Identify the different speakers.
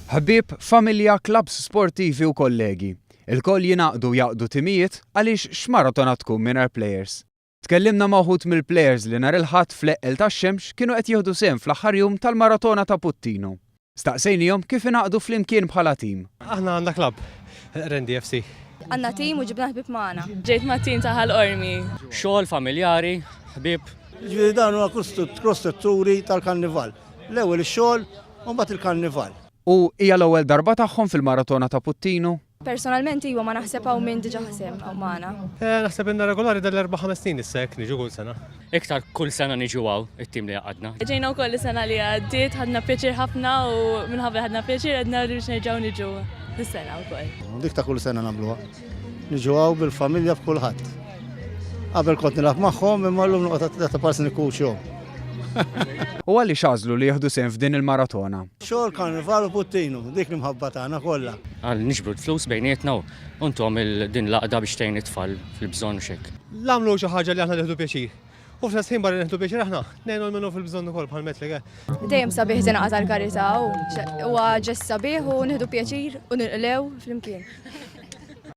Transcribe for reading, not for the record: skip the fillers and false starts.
Speaker 1: Ħbieb, familja, klabs sportivi u kollegi. Il-koll jingħaqdu jaqdu timijiet għaliex x'maratona tkun mingħajr plejers. Tkellimna ma' wħud mill-plejers li nhar il-Ħadd fl-Eqqel tax-Xemx kienu qed jieħdu sehem fl-aħħar jum tal-maratona ta' Puttino. Staqsejnihom kif ingħaqdu flimkien bħala tim.
Speaker 2: Aħna għandna klabb, Rendi FC.
Speaker 3: Għandna tim u ġibna ħbib magħna.
Speaker 4: Ġejt ma' tim ta' ħal-ormi.
Speaker 5: Xogħol familjari, ħbieb.
Speaker 6: Ġifieri dan huwa krostrutturi tal-karnival. L-ewwel ix-xogħol u mbagħad il-karnival.
Speaker 1: U hija l-ewwel darba tagħhom fil-maratona ta' Puttino?
Speaker 3: Personalment iwa ma naħseb hawn min diġà ħasem hawn magħna.
Speaker 2: Naħseb inna regolari dal-4-5 snin issa hekk niġu kull sena.
Speaker 5: Iktar kull sena niġu għaw it-tim li għadna.
Speaker 4: Ġejna wkoll is-sena li għaddiet ħadna pjaċir ħafna u minħabba ħadna pjaċir għedna biex nerġgħu niġu is-sena wkoll.
Speaker 6: Dik ta' kull sena nagħmluha. Niġu għaw bil-familja b'kulħadd. Qabel kont nilgħab magħhom imma llum noqgħod ta' parsi nikkuċjhom.
Speaker 1: U għaliex għażlu li jieħdu sehem f'din il-maratona?
Speaker 6: Xogħol karnival u Puttino, dik li mħabba tagħna kollha.
Speaker 5: Għal niġbru l-flus bejnietna u ntom din laqda biex tgħin it-tfal fil-bżonn xek.
Speaker 2: L-għamlu xi ħaġa li aħna neħdu pjaċir. U f'nfs ħin barra neħdu pjaċir aħna, ngħinu minnu fil-bżonn ukoll bħal metli.
Speaker 3: Dejjem sabiħ tingħaqad għall-karità huwa ġest sabiħ u nieħdu pjaċir u nilqlew flimkien.